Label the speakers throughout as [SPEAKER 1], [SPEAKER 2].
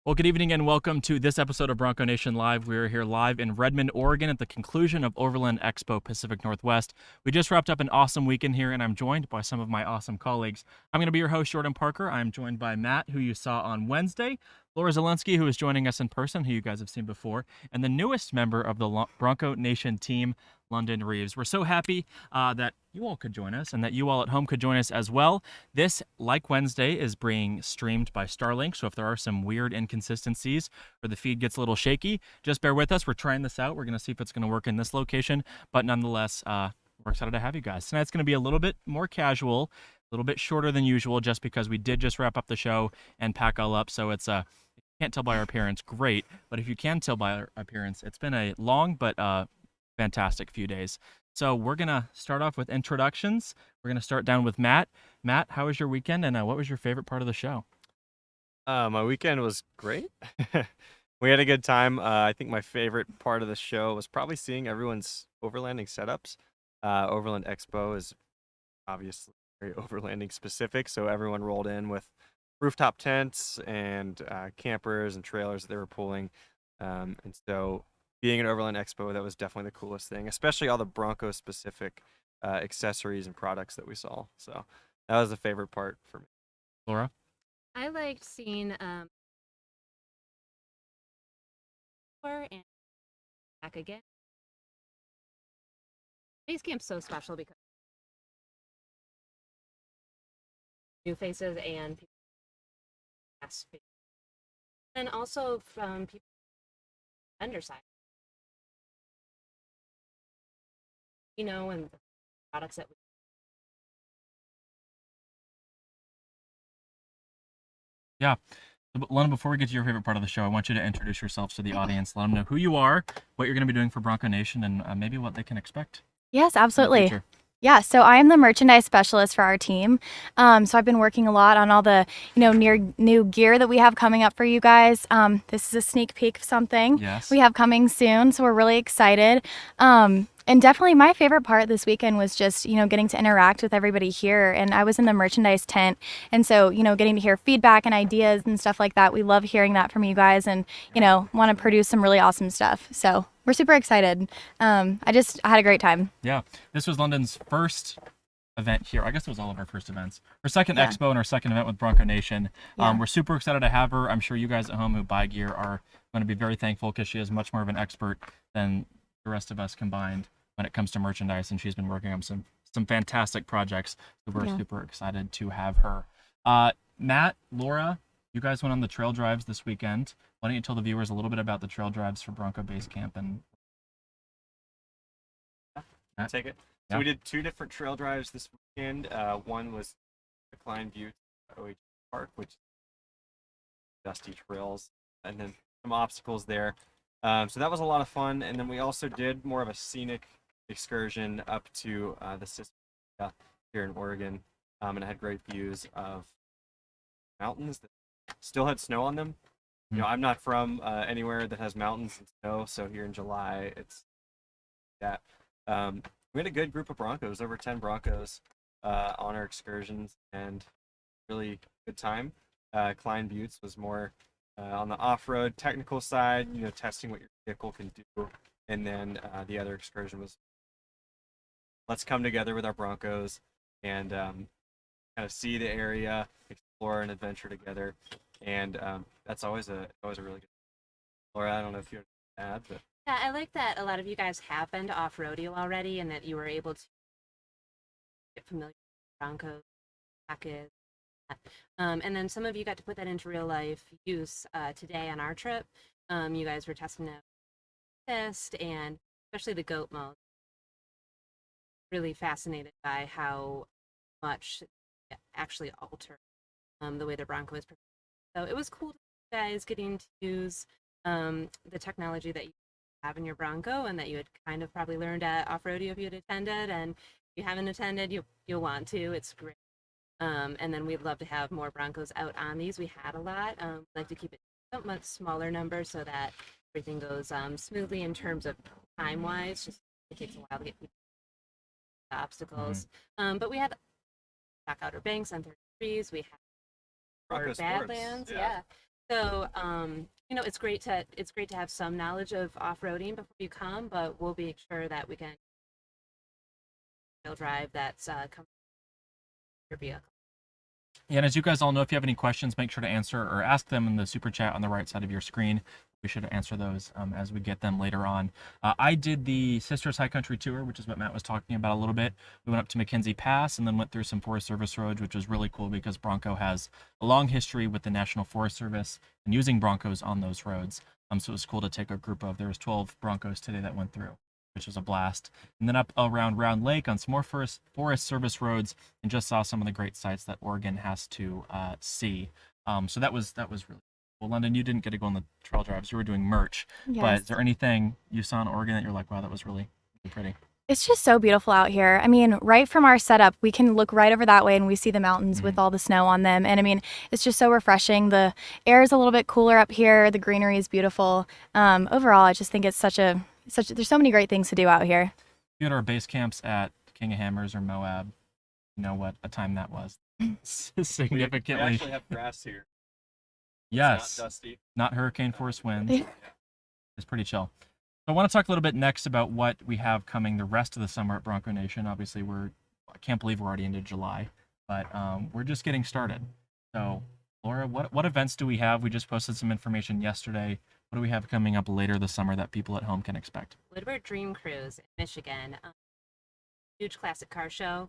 [SPEAKER 1] Well, good evening and welcome to this episode of Bronco Nation Live. We're here live in Redmond, Oregon at the conclusion of Overland Expo Pacific Northwest. We just wrapped up an awesome weekend here and I'm joined by some of my awesome colleagues. I'm going to be your host, Jordan Parker. I'm joined by Matt, who you saw on Wednesday, Laura Zelensky, who is joining us in person, who you guys have seen before, and the newest member of the Bronco Nation team, London Reeves. We're so happy that you all could join us and that you all at home could join us as well. This, like Wednesday, is being streamed by Starlink, so if there are some weird inconsistencies or the feed gets a little shaky, just bear with us. We're trying this out. We're going to see if it's going to work in this location, but nonetheless, we're excited to have you guys. Tonight's going to be a little bit more casual, a little bit shorter than usual, just because we did just wrap up the show and pack all up, so it's if you can't tell by our appearance, great, but if you can tell by our appearance, it's been a long but fantastic few days. So we're going to start off with introductions. We're going to start down with Matt. Matt, how was your weekend and what was your favorite part of the show?
[SPEAKER 2] My weekend was great. We had a good time. I think my favorite part of the show was probably seeing everyone's overlanding setups. Overland Expo is obviously very overlanding specific, so everyone rolled in with rooftop tents and campers and trailers that they were pulling. And so being at Overland Expo, that was definitely the coolest thing, especially all the Bronco specific accessories and products that we saw. So that was the favorite part for me.
[SPEAKER 1] Laura?
[SPEAKER 3] I liked seeing and back again. Basecamp's so special because new faces and people past faces. And also from people underside. And the products that we
[SPEAKER 1] Yeah. Lana, before we get to your favorite part of the show, I want you to introduce yourselves to the audience. Let them know who you are, what you're going to be doing for Bronco Nation, and maybe what they can expect.
[SPEAKER 4] Yes, absolutely. Yeah, so I am the merchandise specialist for our team. So I've been working a lot on all the, new gear that we have coming up for you guys. This is a sneak peek of something we have coming soon, so we're really excited. And definitely my favorite part this weekend was just, getting to interact with everybody here. And I was in the merchandise tent. And so, getting to hear feedback and ideas and stuff like that. We love hearing that from you guys and, want to produce some really awesome stuff. So we're super excited. I had a great time.
[SPEAKER 1] Yeah. This was London's first event here. I guess it was all of our first events. Our second expo and our second event with Bronco Nation. We're super excited to have her. I'm sure you guys at home who buy gear are going to be very thankful because she is much more of an expert than the rest of us combined when it comes to merchandise, and she's been working on some fantastic projects. So we're super excited to have her. Matt, Laura, you guys went on the trail drives this weekend. Why don't you tell the viewers a little bit about the trail drives for Bronco Basecamp and
[SPEAKER 2] Take it. So we did two different trail drives this weekend. One was the Klein Butte OH Park, which is dusty trails, and then some obstacles there. So that was a lot of fun. And then we also did more of a scenic excursion up to the system here in Oregon, and it had great views of mountains that still had snow on them. I'm not from anywhere that has mountains and snow, so here in July it's that. We had a good group of Broncos, over 10 Broncos on our excursions, and really good time. Klein Buttes was more on the off-road technical side, testing what your vehicle can do, and then the other excursion was let's come together with our Broncos and kind of see the area, explore and adventure together, and that's always a really good. Laura, I don't know if you want to add, but
[SPEAKER 3] Yeah, I like that a lot of you guys have been to off-roading already and that you were able to get familiar with Broncos, package. And then some of you got to put that into real life use today on our trip. You guys were testing it and especially the goat mode. Really fascinated by how much it actually altered the way the Bronco is prepared. So it was cool to see you guys getting to use the technology that you have in your Bronco and that you had kind of probably learned at off-roading if you had attended, and if you haven't attended, you'll want to. It's great. And then we'd love to have more Broncos out on these. We had a lot. We'd like to keep it a much smaller number so that everything goes smoothly in terms of time-wise. Just it takes a while to get people obstacles. But we had back Outer Banks on 33s. We had
[SPEAKER 2] Bronco
[SPEAKER 3] Badlands.
[SPEAKER 2] Sports. Yeah.
[SPEAKER 3] So, it's great to have some knowledge of off-roading before you come, but we'll be sure that we can drive that's comfortable with your vehicle.
[SPEAKER 1] Yeah, and as you guys all know, if you have any questions, make sure to answer or ask them in the super chat on the right side of your screen. We should answer those as we get them later on. I did the Sisters High Country Tour, which is what Matt was talking about a little bit. We went up to McKenzie Pass and then went through some Forest Service roads, which was really cool because Bronco has a long history with the National Forest Service and using Broncos on those roads. So it was cool to take a group of, there was 12 Broncos today that went through, which was a blast. And then up around Round Lake on some more Forest Service roads, and just saw some of the great sites that Oregon has to see. So that was really well. London, you didn't get to go on the trail drives. You were doing merch.
[SPEAKER 4] Yes.
[SPEAKER 1] But is there anything you saw in Oregon that you're like, wow, that was really, really pretty?
[SPEAKER 4] It's just so beautiful out here. I mean, right from our setup, we can look right over that way and we see the mountains with all the snow on them. And I mean, it's just so refreshing. The air is a little bit cooler up here. The greenery is beautiful. Overall, I just think it's there's so many great things to do out here.
[SPEAKER 1] You had our base camps at King of Hammers or Moab. You know what a time that was. Significantly.
[SPEAKER 2] We actually have grass here.
[SPEAKER 1] Yes.
[SPEAKER 2] It's not dusty.
[SPEAKER 1] Not hurricane force winds. It's pretty chill. So I want to talk a little bit next about what we have coming the rest of the summer at Bronco Nation. Obviously, I can't believe we're already into July, but we're just getting started. So, Laura, what events do we have? We just posted some information yesterday. What do we have coming up later this summer that people at home can expect?
[SPEAKER 3] Woodward Dream Cruise in Michigan. Huge classic car show.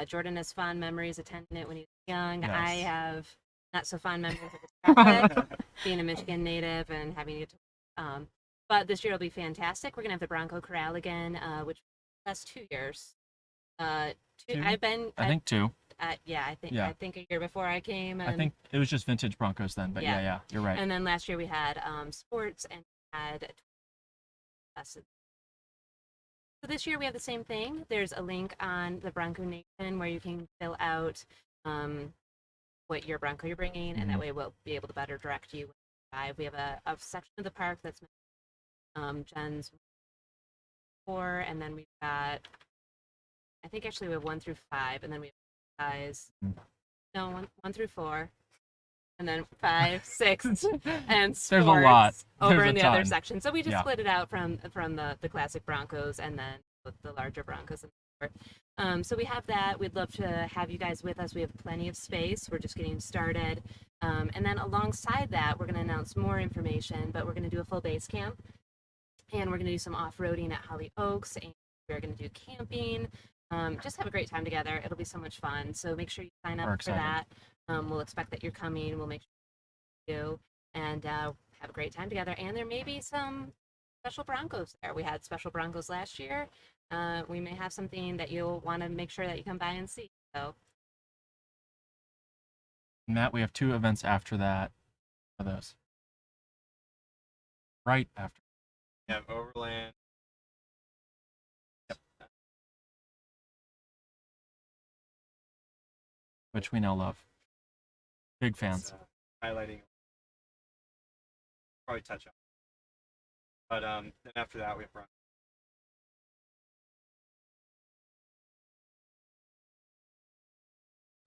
[SPEAKER 3] Jordan has fond memories attending it when he was young.
[SPEAKER 1] Yes.
[SPEAKER 3] I have not so fond memories of the traffic, being a Michigan native and having to get to. But this year will be fantastic. We're gonna have the Bronco Corral again, which that's 2 years.
[SPEAKER 1] Two?
[SPEAKER 3] I've been.
[SPEAKER 1] I think 2.
[SPEAKER 3] Yeah, I think a year before I came. And,
[SPEAKER 1] I think it was just vintage Broncos then, but yeah, you're right.
[SPEAKER 3] And then last year we had sports and had. So this year we have the same thing. There's a link on the Bronco Nation where you can fill out what your Bronco you're bringing, and that way we'll be able to better direct you. We have a section of the park that's Jen's 4, and then we've got, I think actually we have 1 through 5, and then we have guys. No, 1 through 4, and then 5, 6, and sports
[SPEAKER 1] There's a lot.
[SPEAKER 3] over
[SPEAKER 1] There's
[SPEAKER 3] in
[SPEAKER 1] a
[SPEAKER 3] the other
[SPEAKER 1] ton.
[SPEAKER 3] section. So we just
[SPEAKER 1] Yeah.
[SPEAKER 3] split it out from the classic Broncos and then the larger Broncos. So we have that. We'd love to have you guys with us. We have plenty of space. We're just getting started. And then alongside that, we're going to announce more information, but we're going to do a full base camp, and we're going to do some off-roading at Holly Oaks, and we're going to do camping. Just have a great time together. It'll be so much fun. So make sure you sign up for that. We'll expect that you're coming. We'll make sure you do, and have a great time together. And there may be some special Broncos there. We had special Broncos last year. We may have something that you'll want to make sure that you come by and see. So,
[SPEAKER 1] Matt, we have 2 events after that. For those. Right after.
[SPEAKER 2] We have Overland.
[SPEAKER 1] Which we now love. Big fans.
[SPEAKER 2] Highlighting. Probably touch on. But then after that we have Bronco.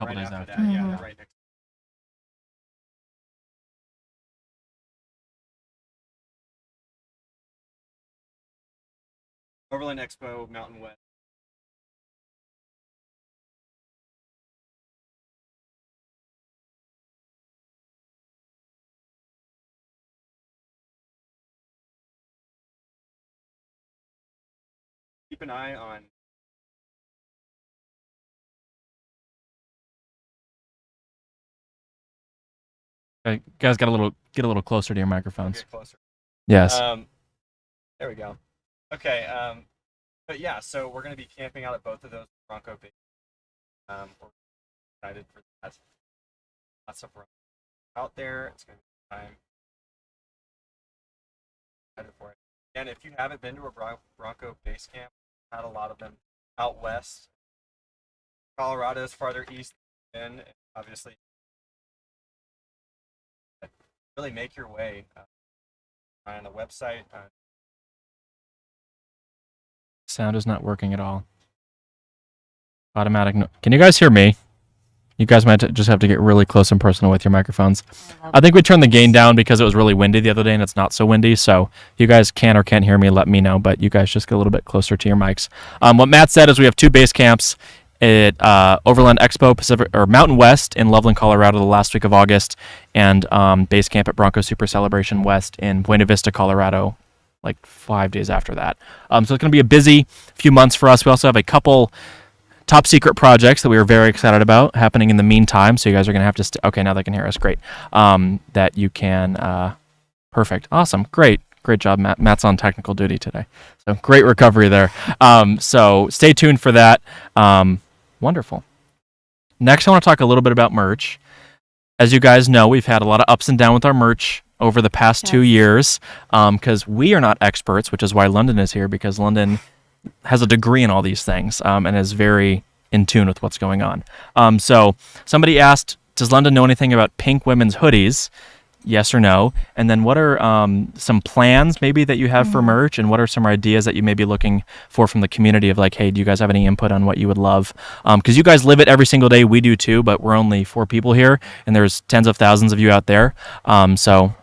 [SPEAKER 1] Couple
[SPEAKER 2] right
[SPEAKER 1] days
[SPEAKER 2] after
[SPEAKER 1] after.
[SPEAKER 2] that, yeah, right next. Overland Expo Mountain West. Keep an eye on.
[SPEAKER 1] Okay, guys, get a little closer to your microphones.
[SPEAKER 2] Get closer.
[SPEAKER 1] Yes.
[SPEAKER 2] There we go. Okay. But yeah, so we're going to be camping out at both of those Bronco bases. We're excited for that. Lots of out there. It's going to be time. Excited for it. And if you haven't been to a Bronco base camp, had a lot of them out west. Colorado is farther east than, and obviously. Really make your way on the website.
[SPEAKER 1] Sound is not working at all. Automatic. Can you guys hear me? Can You guys might just have to get really close and personal with your microphones.
[SPEAKER 3] I love
[SPEAKER 1] I think we turned the gain down because it was really windy the other day, and it's not so windy. So if you guys can or can't hear me, let me know. But you guys just get a little bit closer to your mics. What Matt said is we have 2 base camps at Overland Expo Pacific or Mountain West in Loveland, Colorado, the last week of August, and base camp at Bronco Super Celebration West in Buena Vista, Colorado, like 5 days after that. So it's going to be a busy few months for us. We also have a couple top secret projects that we are very excited about happening in the meantime. So you guys are going to have to okay, now they can hear us. Great. That you can perfect. Awesome. Great job, Matt. Matt's on technical duty today. So great recovery there. So stay tuned for that. Wonderful. Next, I want to talk a little bit about merch. As you guys know, we've had a lot of ups and downs with our merch over the past 2 years because we are not experts, which is why London is here, because London has a degree in all these things and is very in tune with what's going on. So somebody asked, does London know anything about pink women's hoodies? Yes or no? And then what are some plans maybe that you have for merch, and what are some ideas that you may be looking for from the community of like, hey, do you guys have any input on what you would love? Because you guys live it every single day. We do too, but we're only 4 people here, and there's tens of thousands of you out there. So,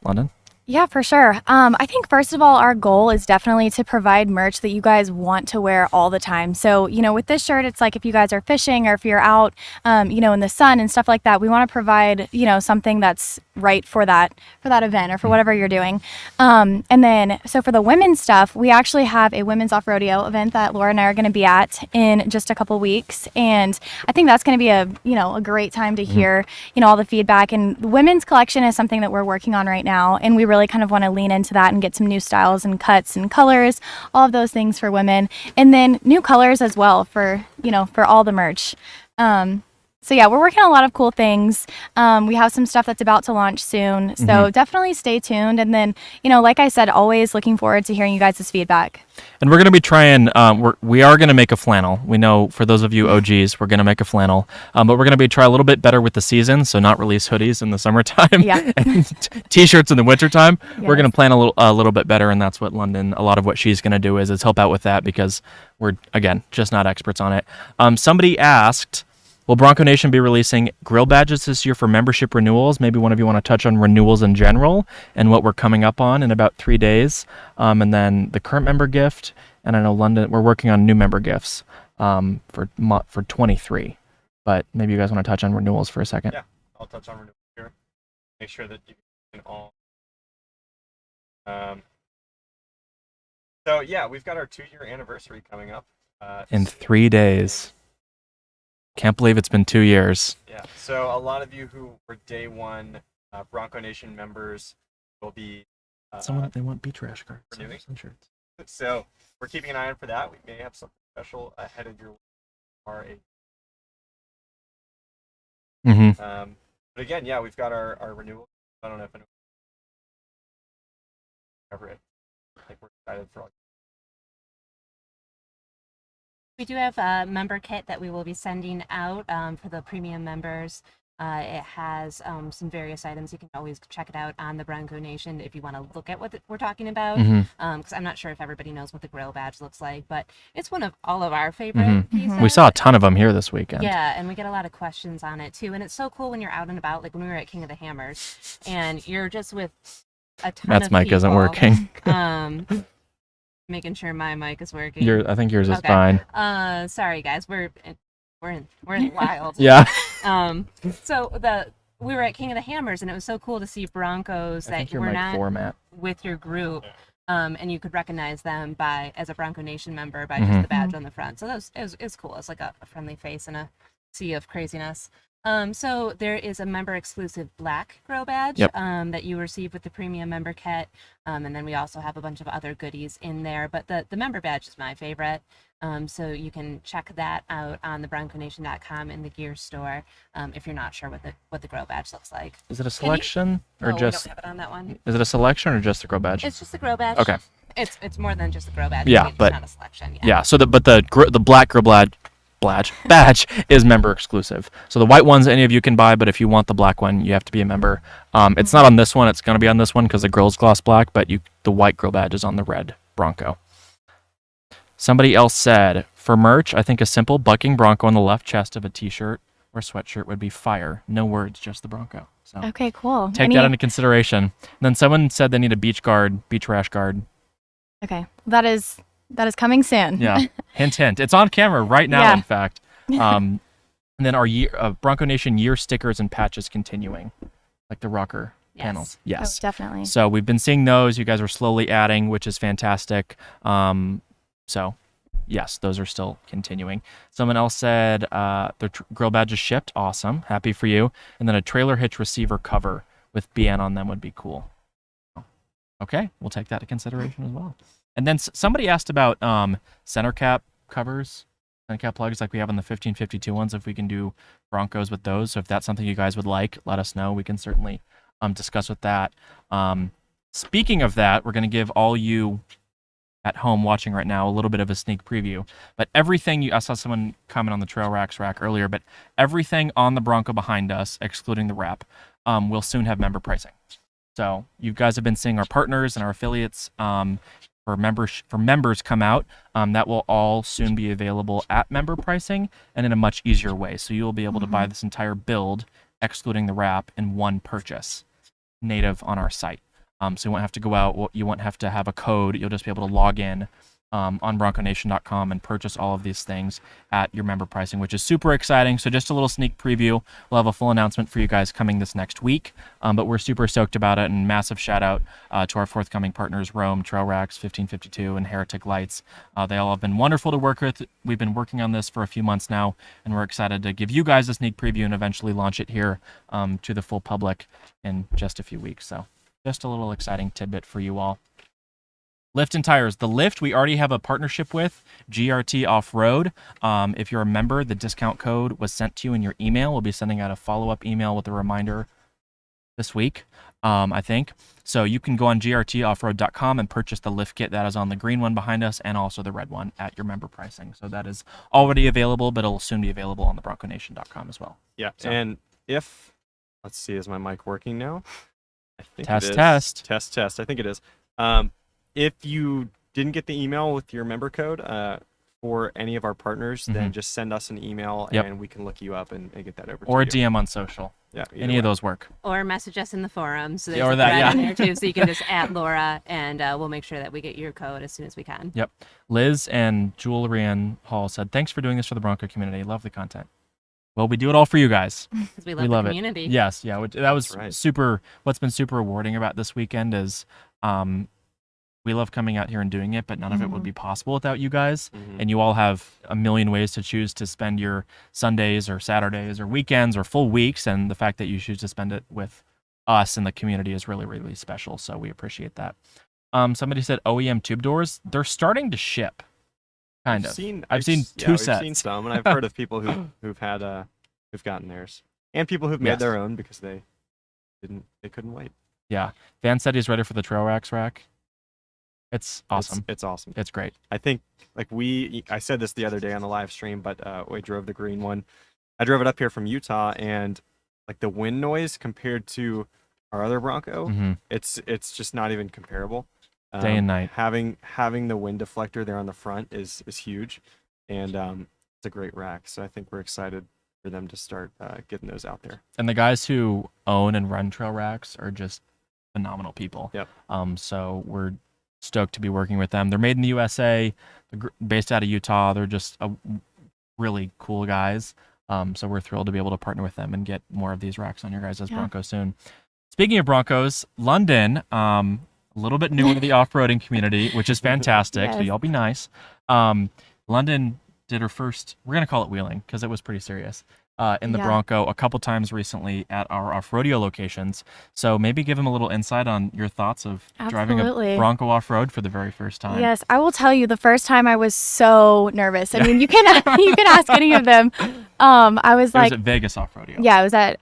[SPEAKER 1] London?
[SPEAKER 4] Yeah, for sure. I think first of all, our goal is definitely to provide merch that you guys want to wear all the time. So, with this shirt, it's like if you guys are fishing or if you're out, in the sun and stuff like that, we want to provide, something that's right for that event or for whatever you're doing. And then, so for the women's stuff, we actually have a women's off-rodeo event that Laura and I are going to be at in just a couple weeks. And I think that's going to be a great time to hear, all the feedback. And the women's collection is something that we're working on right now. And we really kind of want to lean into that and get some new styles and cuts and colors, all of those things for women. And then new colors as well for all the merch. So yeah, we're working on a lot of cool things. We have some stuff that's about to launch soon. So definitely stay tuned. And then, like I said, always looking forward to hearing you guys' feedback.
[SPEAKER 1] And we're going to be trying, we are going to make a flannel. We know for those of you OGs, we're going to make a flannel. But we're going to try a little bit better with the season. So not release hoodies in the summertime and T-shirts in the wintertime. Yes. We're going to plan a little bit better. And that's what London, a lot of what she's going to do is help out with that because we're, again, just not experts on it. Somebody asked, will Bronco Nation be releasing grill badges this year for membership renewals? Maybe one of you want to touch on renewals in general and what we're coming up on in about 3 days. And then the current member gift. And I know London, we're working on new member gifts for 23. But maybe you guys want to touch on renewals for a second.
[SPEAKER 2] Yeah, I'll touch on renewals here. Make sure that you can all. So yeah, we've got our 2-year anniversary coming up.
[SPEAKER 1] In 3 days. Can't believe it's been 2 years.
[SPEAKER 2] Yeah, so a lot of you who were day one Bronco Nation members will be
[SPEAKER 1] they want beach rash cards.
[SPEAKER 2] renewing.
[SPEAKER 1] Some shirts.
[SPEAKER 2] So we're keeping an eye on for that. We may have something special ahead of your RA. But again, yeah, we've got our renewal. I don't know if anyone cover it. I think we're excited for all.
[SPEAKER 3] We do have a member kit that we will be sending out for the premium members. It has some various items. You can always check it out on the Bronco Nation if you want to look at what we're talking about. Because I'm not sure if everybody knows what the grill badge looks like, but it's one of all of our favorite pieces.
[SPEAKER 1] We saw a ton of them here this weekend.
[SPEAKER 3] Yeah, and we get a lot of questions on it too. And it's so cool when you're out and about, like when we were at King of the Hammers, and you're just with a ton
[SPEAKER 1] Matt's
[SPEAKER 3] of
[SPEAKER 1] mic
[SPEAKER 3] people.
[SPEAKER 1] isn't working.
[SPEAKER 3] Making sure my mic is working.
[SPEAKER 1] I think yours is fine.
[SPEAKER 3] Sorry guys, we're in wild.
[SPEAKER 1] Yeah.
[SPEAKER 3] So we were at King of the Hammers, and it was so cool to see Broncos that were not with your group, and you could recognize them as a Bronco Nation member by just the badge on the front. So it was cool. It's like a friendly face in a sea of craziness. So there is a member exclusive black grow badge that you receive with the premium member kit. And then we also have a bunch of other goodies in there, but the member badge is my favorite. So you can check that out on the bronconation.com in the gear store if you're not sure what the grow badge looks like.
[SPEAKER 1] Is it a selection or just?
[SPEAKER 3] We don't have it on that one.
[SPEAKER 1] Is it a selection or just the grow badge?
[SPEAKER 3] It's just the grow badge.
[SPEAKER 1] Okay.
[SPEAKER 3] It's more than just the grow badge.
[SPEAKER 1] Yeah,
[SPEAKER 3] it's
[SPEAKER 1] but
[SPEAKER 3] not a selection.
[SPEAKER 1] Yeah. So the black grow badge is member exclusive. So the white ones any of you can buy, but if you want the black one, you have to be a member. It's not on this one. It's going to be on this one because the grill's gloss black, but the white grill badge is on the red Bronco. Somebody else said, for merch, I think a simple bucking Bronco on the left chest of a t-shirt or sweatshirt would be fire. No words, just the Bronco. So
[SPEAKER 4] Okay, cool.
[SPEAKER 1] take that into consideration. And then someone said they need a beach rash guard.
[SPEAKER 4] Okay, that is coming soon.
[SPEAKER 1] Yeah, hint, hint. It's on camera right now,
[SPEAKER 4] Yeah.
[SPEAKER 1] in fact. And then our Bronco Nation year stickers and patches continuing, like the rocker panels.
[SPEAKER 4] Oh,
[SPEAKER 1] Yes,
[SPEAKER 4] definitely.
[SPEAKER 1] So we've been seeing those. You guys are slowly adding, which is fantastic. So yes, those are still continuing. Someone else said their grill badge is shipped. Awesome, happy for you. And then a trailer hitch receiver cover with BN on them would be cool. Okay, we'll take that into consideration as well. And then somebody asked about center cap covers, center cap plugs like we have on the 1552 ones, if we can do Broncos with those. So if that's something you guys would like, let us know. We can certainly discuss with that. Speaking of that, we're going to give all you at home watching right now a little bit of a sneak preview. But everything, I saw someone comment on the Trail Racks rack earlier, but everything on the Bronco behind us, excluding the wrap, will soon have member pricing. So you guys have been seeing our partners and our affiliates for members come out. That will all soon be available at member pricing and in a much easier way. So you'll be able to buy this entire build, excluding the wrap, in one purchase, native on our site. So you won't have to go out. You won't have to have a code. You'll just be able to log in on bronconation.com and purchase all of these things at your member pricing, which is super exciting. So just a little sneak preview. We'll have a full announcement for you guys coming this next week, but we're super stoked about it. And massive shout out to our forthcoming partners, Rome, Trail Racks, 1552, and Heretic Lights. They all have been wonderful to work with. We've been working on this for a few months now, and we're excited to give you guys a sneak preview and eventually launch it here to the full public in just a few weeks. So just a little exciting tidbit for you all. Lift and tires. The lift we already have a partnership with, GRT Off-Road. If you're a member, the discount code was sent to you in your email. We'll be sending out a follow-up email with a reminder this week, I think. So you can go on grtoffroad.com and purchase the lift kit that is on the green one behind us and also the red one at your member pricing. So that is already available, but it'll soon be available on the bronconation.com as well.
[SPEAKER 2] Yeah,
[SPEAKER 1] So.
[SPEAKER 2] and if, let's see, is my mic working now? I think
[SPEAKER 1] Test,
[SPEAKER 2] it is.
[SPEAKER 1] test.
[SPEAKER 2] Test. I think it is. If you didn't get the email with your member code for any of our partners, then just send us an email and we can look you up and get that over to you.
[SPEAKER 1] Or a DM on social.
[SPEAKER 2] Yeah,
[SPEAKER 1] any of those work.
[SPEAKER 3] Or message us in the forum. So there's
[SPEAKER 1] Or
[SPEAKER 3] a
[SPEAKER 1] that,
[SPEAKER 3] thread
[SPEAKER 1] yeah.
[SPEAKER 3] in there too, so you can just at Laura, and we'll make sure that we get your code as soon as we can.
[SPEAKER 1] Yep. Liz and Jewelry and Hall said, thanks for doing this for the Bronco community. Love the content. Well, we do it all for you guys.
[SPEAKER 3] Because we
[SPEAKER 1] We
[SPEAKER 3] love
[SPEAKER 1] love
[SPEAKER 3] the
[SPEAKER 1] it.
[SPEAKER 3] community.
[SPEAKER 1] Yes, yeah. That was
[SPEAKER 2] right.
[SPEAKER 1] super. What's been super rewarding about this weekend is we love coming out here and doing it, but none of it would be possible without you guys. And you all have a million ways to choose to spend your Sundays or Saturdays or weekends or full weeks. And the fact that you choose to spend it with us and the community is really, really special. So we appreciate that. Somebody said OEM tube doors. They're starting to ship. Kind of. I've seen two sets.
[SPEAKER 2] I've seen some, and I've heard of people who've gotten theirs, and people who've made their own because they couldn't wait.
[SPEAKER 1] Yeah. Van said he's ready for the Trail Racks rack. It's awesome.
[SPEAKER 2] It's awesome.
[SPEAKER 1] It's great.
[SPEAKER 2] I think I said this the other day on the live stream, but we drove the green one. I drove it up here from Utah, and like the wind noise compared to our other Bronco, it's just not even comparable.
[SPEAKER 1] Day and night.
[SPEAKER 2] Having the wind deflector there on the front is huge, and it's a great rack. So I think we're excited for them to start getting those out there.
[SPEAKER 1] And the guys who own and run Trail Racks are just phenomenal people.
[SPEAKER 2] Yep.
[SPEAKER 1] So we're stoked to be working with them. They're made in the USA, based out of Utah. They're just really cool guys. So we're thrilled to be able to partner with them and get more of these racks on your guys' Broncos soon. Speaking of Broncos, London, a little bit newer to the off-roading community, which is fantastic.
[SPEAKER 4] Yes.
[SPEAKER 1] So y'all be nice. London did her first, we're going to call it wheeling because it was pretty serious, in the Bronco a couple times recently at our off-rodeo locations. So maybe give them a little insight on your thoughts of driving a Bronco off-road for the very first time.
[SPEAKER 4] Yes, I will tell you, the first time I was so nervous. I mean, you can ask any of them. I was like,
[SPEAKER 1] it was at Vegas off-rodeo.
[SPEAKER 4] Yeah, I was at,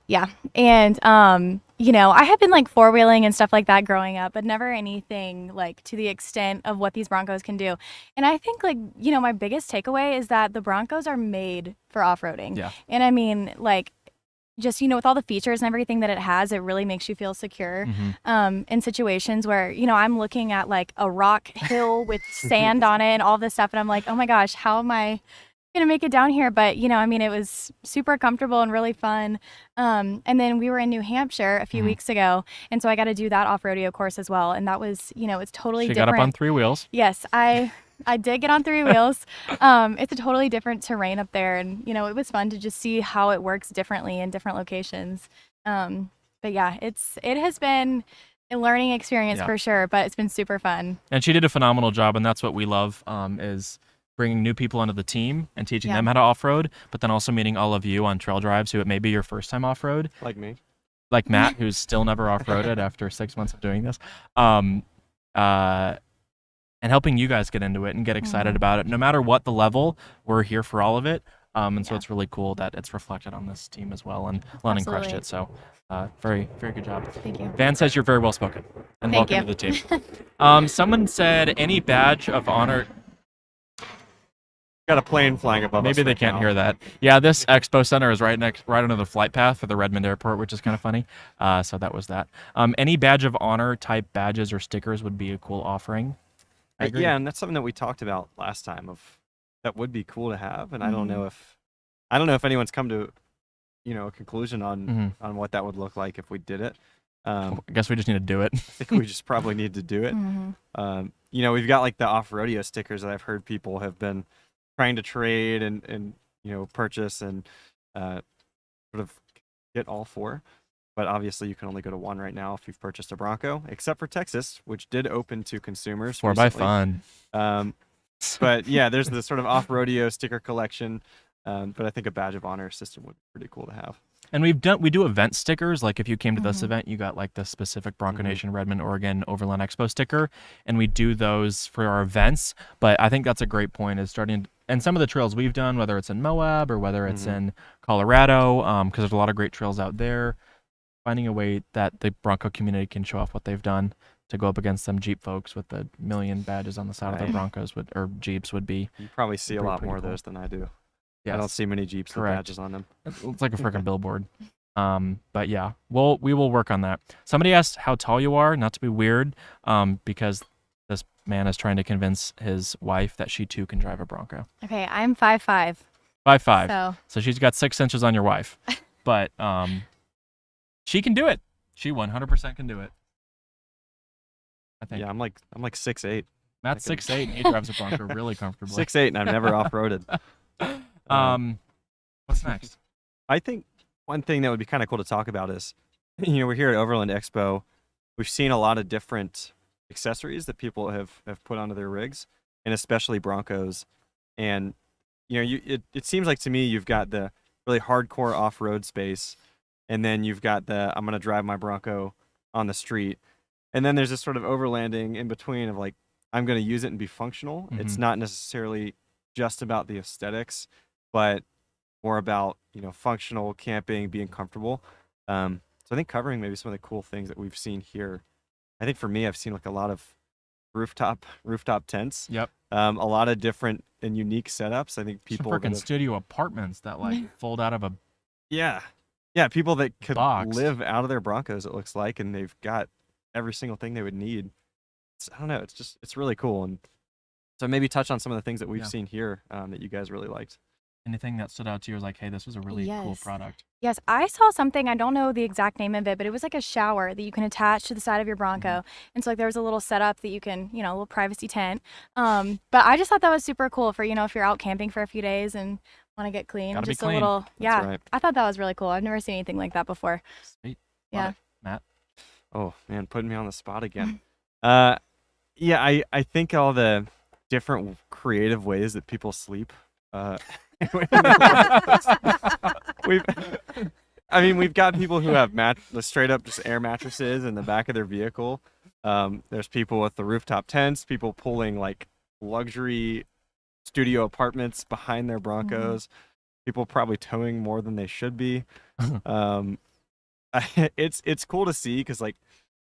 [SPEAKER 4] and you know, I had been like four-wheeling and stuff like that growing up, but never anything like to the extent of what these Broncos can do. And I think like, you know, my biggest takeaway is that the Broncos are made for off-roading.
[SPEAKER 1] Yeah.
[SPEAKER 4] And I mean, like, just, you know, with all the features and everything that it has, it really makes you feel secure in situations where, you know, I'm looking at like a rock hill with sand on it and all this stuff. And I'm like, oh my gosh, how am I gonna make it down here, but I mean, it was super comfortable and really fun. And then we were in New Hampshire a few weeks ago, and so I got to do that off-rodeo course as well, and that was, it's totally
[SPEAKER 1] She
[SPEAKER 4] different.
[SPEAKER 1] got up on 3 wheels.
[SPEAKER 4] Yes, I did get on 3 wheels. It's a totally different terrain up there, and it was fun to just see how it works differently in different locations. But yeah, it has been a learning experience for sure, but it's been super fun.
[SPEAKER 1] And she did a phenomenal job, and that's what we love, is bringing new people onto the team and teaching them how to off-road, but then also meeting all of you on trail drives who it may be your first time off-road.
[SPEAKER 2] Like me.
[SPEAKER 1] Like Matt, who's still never off-roaded after 6 months of doing this. And helping you guys get into it and get excited about it. No matter what the level, we're here for all of it. And so it's really cool that it's reflected on this team as well, and Lennon crushed it. So very, very good job.
[SPEAKER 4] Thank you.
[SPEAKER 1] Van says you're very well spoken, and
[SPEAKER 4] Thank
[SPEAKER 1] welcome
[SPEAKER 4] you.
[SPEAKER 1] to the team. Someone said any badge of honor.
[SPEAKER 2] Got a plane flying above us.
[SPEAKER 1] Maybe they
[SPEAKER 2] right
[SPEAKER 1] can't
[SPEAKER 2] now.
[SPEAKER 1] hear that. Yeah, this expo center is right under the flight path for the Redmond airport, which is kind of funny. So that was that. Any badge of honor type badges or stickers would be a cool offering. I agree.
[SPEAKER 2] Yeah, and that's something that we talked about last time. That would be cool to have, and I don't know if anyone's come to, a conclusion on what that would look like if we did it.
[SPEAKER 1] I guess we just need to do it.
[SPEAKER 2] I think we just probably need to do it. We've got like the off-rodeo stickers that I've heard people have been trying to trade and purchase and sort of get all for. But obviously you can only go to one right now if you've purchased a Bronco, except for Texas, which did open to consumers.
[SPEAKER 1] 4x fun.
[SPEAKER 2] But yeah, there's the sort of off-rodeo sticker collection. But I think a badge of honor system would be pretty cool to have.
[SPEAKER 1] And we do event stickers. Like if you came to this event, you got like the specific Bronco Nation Redmond, Oregon Overland Expo sticker, and we do those for our events. But I think that's a great point, is starting. And some of the trails we've done, whether it's in Moab or whether it's in Colorado, because there's a lot of great trails out there, finding a way that the Bronco community can show off what they've done to go up against some Jeep folks with the million badges on the side of their Broncos or Jeeps would be.
[SPEAKER 2] You probably see a lot more of
[SPEAKER 1] cool.
[SPEAKER 2] those than I do.
[SPEAKER 1] Yes.
[SPEAKER 2] I don't see many Jeeps with badges on them.
[SPEAKER 1] It's like a freaking billboard. But yeah, we will work on that. Somebody asked how tall you are, not to be weird, because this man is trying to convince his wife that she too can drive a Bronco.
[SPEAKER 4] Okay, I'm 5'5".
[SPEAKER 1] 5'5". So she's got 6 inches on your wife, but she can do it. She 100% can do it. I think.
[SPEAKER 2] Yeah, I'm like 6'8".
[SPEAKER 1] Matt's 6'8". And he drives a Bronco really comfortably.
[SPEAKER 2] 6'8", and I've never off-roaded.
[SPEAKER 1] What's next?
[SPEAKER 2] I think one thing that would be kind of cool to talk about is, we're here at Overland Expo. We've seen a lot of different accessories that people have put onto their rigs, and especially Broncos. And it seems like to me you've got the really hardcore off-road space, and then you've got the I'm gonna drive my Bronco on the street, and then there's this sort of overlanding in between of like I'm gonna use it and be functional. It's not necessarily just about the aesthetics, but more about functional camping, being comfortable. So I think covering maybe some of the cool things that we've seen here. I think for me, I've seen like a lot of rooftop tents.
[SPEAKER 1] Yep.
[SPEAKER 2] A lot of different and unique setups. I think people
[SPEAKER 1] freaking studio apartments that like fold out of a
[SPEAKER 2] yeah people that could
[SPEAKER 1] box.
[SPEAKER 2] Live out of their Broncos, it looks like, and they've got every single thing they would need. I don't know. It's really cool. And so maybe touch on some of the things that we've seen here that you guys really liked.
[SPEAKER 1] Anything that stood out to you was like, hey, this was a really cool product.
[SPEAKER 4] Yes, I saw something, I don't know the exact name of it, but it was like a shower that you can attach to the side of your Bronco. And so like there was a little setup that you can, a little privacy tent. But I just thought that was super cool for, if you're out camping for a few days and want to get clean.
[SPEAKER 1] Gotta be
[SPEAKER 4] just
[SPEAKER 1] clean.
[SPEAKER 4] a little,
[SPEAKER 2] That's right.
[SPEAKER 4] I thought that was really cool. I've never seen anything like that before.
[SPEAKER 1] Sweet.
[SPEAKER 4] Yeah.
[SPEAKER 1] Love it. Matt?
[SPEAKER 2] Oh man, putting me on the spot again. I think all the different creative ways that people sleep. We've got people who have straight up just air mattresses in the back of their vehicle. There's people with the rooftop tents, people pulling like luxury studio apartments behind their Broncos, people probably towing more than they should be. It's cool to see because like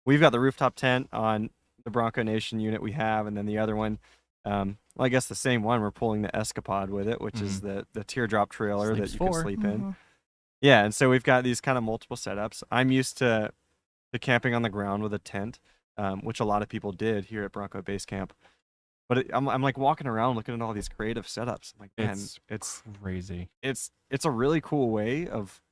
[SPEAKER 2] we've got the rooftop tent on the Bronco Nation unit we have, and then the other one, I guess the same one, we're pulling the Escapade with it, which is the teardrop trailer that you can sleep in. Yeah, and so we've got these kind of multiple setups. I'm used to camping on the ground with a tent, which a lot of people did here at Bronco Basecamp. But I'm like walking around looking at all these creative setups. I'm like, man,
[SPEAKER 1] It's crazy.
[SPEAKER 2] it's a really cool way of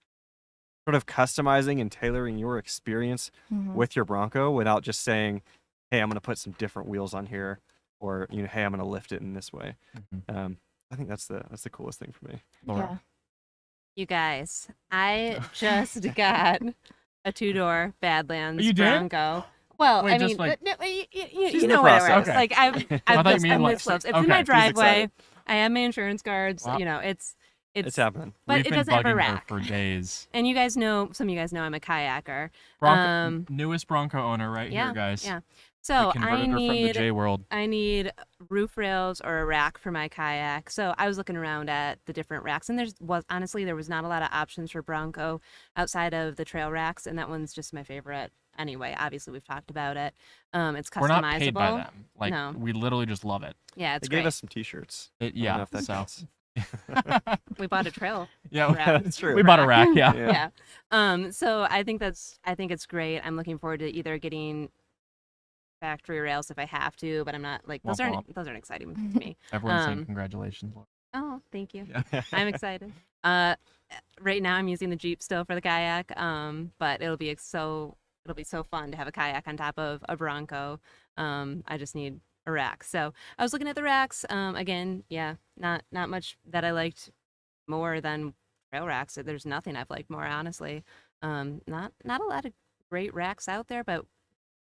[SPEAKER 2] sort of customizing and tailoring your experience with your Bronco without just saying, hey, I'm going to put some different wheels on here, or hey, I'm going to lift it in this way. I think that's the coolest thing for me.
[SPEAKER 1] Laura.
[SPEAKER 4] Yeah.
[SPEAKER 3] You guys, I just got a 2-door Badlands
[SPEAKER 1] You did?
[SPEAKER 3] Bronco. Well,
[SPEAKER 1] Wait,
[SPEAKER 3] I
[SPEAKER 1] just
[SPEAKER 3] mean,
[SPEAKER 1] like-
[SPEAKER 3] you
[SPEAKER 2] in
[SPEAKER 3] know
[SPEAKER 2] the
[SPEAKER 3] where it
[SPEAKER 2] process.
[SPEAKER 3] is.
[SPEAKER 1] Okay.
[SPEAKER 3] Like
[SPEAKER 1] I
[SPEAKER 3] I've
[SPEAKER 1] thought you mean, like,
[SPEAKER 3] missed slopes. It's
[SPEAKER 1] okay.
[SPEAKER 3] in my
[SPEAKER 1] She's
[SPEAKER 3] driveway.
[SPEAKER 2] excited.
[SPEAKER 3] I have my insurance cards.
[SPEAKER 1] Wow.
[SPEAKER 2] It's happening.
[SPEAKER 3] But
[SPEAKER 1] We've
[SPEAKER 3] it
[SPEAKER 1] been
[SPEAKER 3] doesn't have a
[SPEAKER 1] bugging her
[SPEAKER 3] rack.
[SPEAKER 1] for days.
[SPEAKER 3] And you guys know, some of you guys know I'm a kayaker.
[SPEAKER 1] Newest Bronco owner right
[SPEAKER 3] Yeah,
[SPEAKER 1] here, guys.
[SPEAKER 3] yeah. So
[SPEAKER 1] We converted her from the J world.
[SPEAKER 3] I need roof rails or a rack for my kayak. So I was looking around at the different racks, and there was not a lot of options for Bronco outside of the trail racks, and that one's just my favorite. Anyway, obviously we've talked about it. It's customizable.
[SPEAKER 1] We're not paid by them. Like,
[SPEAKER 3] No.
[SPEAKER 1] we literally just love it.
[SPEAKER 3] Yeah, it's
[SPEAKER 2] They gave
[SPEAKER 3] great.
[SPEAKER 2] us some T-shirts. I don't know
[SPEAKER 1] Yeah.
[SPEAKER 2] if that
[SPEAKER 1] So
[SPEAKER 2] counts.
[SPEAKER 3] We bought a trail.
[SPEAKER 1] yeah,
[SPEAKER 3] rack.
[SPEAKER 2] That's true.
[SPEAKER 1] we bought a rack. Yeah.
[SPEAKER 2] Yeah.
[SPEAKER 3] Yeah. So I think it's great. I'm looking forward to either getting factory rails if I have to, but I'm not like those
[SPEAKER 1] Womp
[SPEAKER 3] aren't exciting to me.
[SPEAKER 1] Everyone's saying
[SPEAKER 3] Um,
[SPEAKER 1] congratulations. Laura.
[SPEAKER 3] Oh, thank you.
[SPEAKER 1] Yeah.
[SPEAKER 3] I'm excited. Right now I'm using the Jeep still for the kayak. But it'll be so fun to have a kayak on top of a Bronco. I just need a rack. So I was looking at the racks. Again, yeah, not much that I liked more than trail racks. There's nothing I've liked more, honestly. Not a lot of great racks out there, but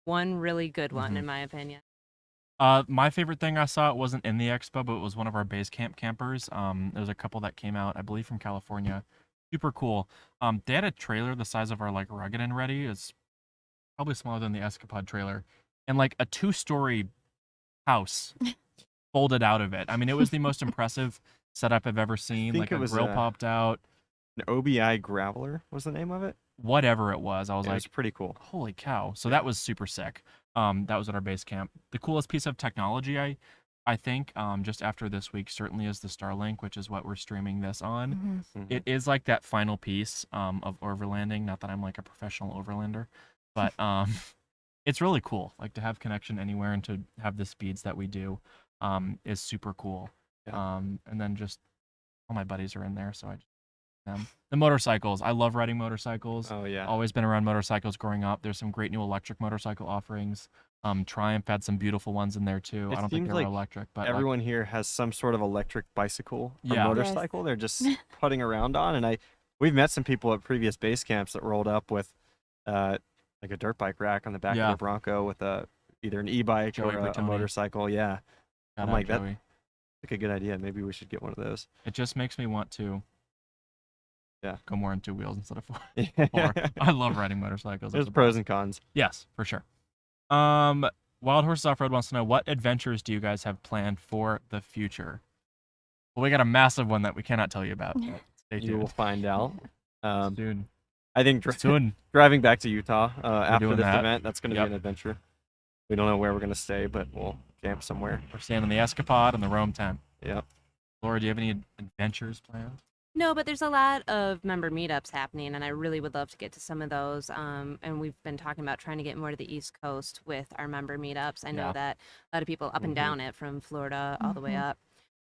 [SPEAKER 3] one really good one in my opinion.
[SPEAKER 1] My favorite thing I saw, it wasn't in the expo, but it was one of our Basecamp campers. There's a couple that came out, I believe, from California. Super cool. They had a trailer the size of our like Rugged and Ready. It's probably smaller than the Escapade trailer, and like a 2-story house folded out of it. I mean, it was the most impressive setup I've ever seen.
[SPEAKER 2] think
[SPEAKER 1] Like
[SPEAKER 2] it
[SPEAKER 1] a
[SPEAKER 2] was
[SPEAKER 1] grill
[SPEAKER 2] a-
[SPEAKER 1] popped out,
[SPEAKER 2] An OBI Graveler was the name of it.
[SPEAKER 1] whatever it was. I was
[SPEAKER 2] It
[SPEAKER 1] like,
[SPEAKER 2] was pretty cool.
[SPEAKER 1] holy cow. So that was super sick. That was at our base camp. The coolest piece of technology I think just after this week certainly is the Starlink, which is what we're streaming this on. It is like that final piece of overlanding. Not that I'm like a professional overlander, but it's really cool. Like to have connection anywhere and to have the speeds that we do is super cool.
[SPEAKER 2] Yeah.
[SPEAKER 1] And then just all my buddies are in there, so I just the motorcycles. I love riding motorcycles.
[SPEAKER 2] Oh yeah.
[SPEAKER 1] Always been around motorcycles growing up. There's some great new electric motorcycle offerings. Triumph had some beautiful ones in there too.
[SPEAKER 2] It
[SPEAKER 1] I don't think
[SPEAKER 2] seems
[SPEAKER 1] they were
[SPEAKER 2] like
[SPEAKER 1] electric, but
[SPEAKER 2] Everyone here has some sort of electric bicycle or
[SPEAKER 1] Yeah.
[SPEAKER 2] motorcycle. They're just putting around on, and we've met some people at previous base camps that rolled up with like a dirt bike rack on the back of
[SPEAKER 1] Yeah.
[SPEAKER 2] their Bronco with either an e-bike
[SPEAKER 1] Joey
[SPEAKER 2] or a
[SPEAKER 1] Bertoni.
[SPEAKER 2] motorcycle. Yeah,
[SPEAKER 1] shout
[SPEAKER 2] I'm
[SPEAKER 1] out
[SPEAKER 2] like, that-
[SPEAKER 1] Joey.
[SPEAKER 2] like a good idea. Maybe we should get one of those.
[SPEAKER 1] It just makes me want to go more on 2 wheels instead of 4. I love riding motorcycles.
[SPEAKER 2] There's
[SPEAKER 1] It's a
[SPEAKER 2] pros and cons.
[SPEAKER 1] Yes, for sure. Wild Horses Off-Road wants to know, what adventures do you guys have planned for the future? Well, we got a massive one that we cannot tell you about. But stay
[SPEAKER 2] You will
[SPEAKER 1] tuned.
[SPEAKER 2] find out.
[SPEAKER 1] Soon.
[SPEAKER 2] I think
[SPEAKER 1] Soon.
[SPEAKER 2] driving back to Utah after
[SPEAKER 1] doing
[SPEAKER 2] this
[SPEAKER 1] that.
[SPEAKER 2] event, that's going to
[SPEAKER 1] Yep.
[SPEAKER 2] be an adventure. We don't know where we're going to stay, but we'll camp somewhere.
[SPEAKER 1] We're staying in the Escapade and the Rome tent.
[SPEAKER 2] Yep.
[SPEAKER 1] Laura, do you have any adventures planned?
[SPEAKER 3] No, but there's a lot of member meetups happening, and I really would love to get to some of those. And we've been talking about trying to get more to the East Coast with our member meetups. I know
[SPEAKER 1] Yeah.
[SPEAKER 3] that a lot of people up and down it, from Florida all the way up,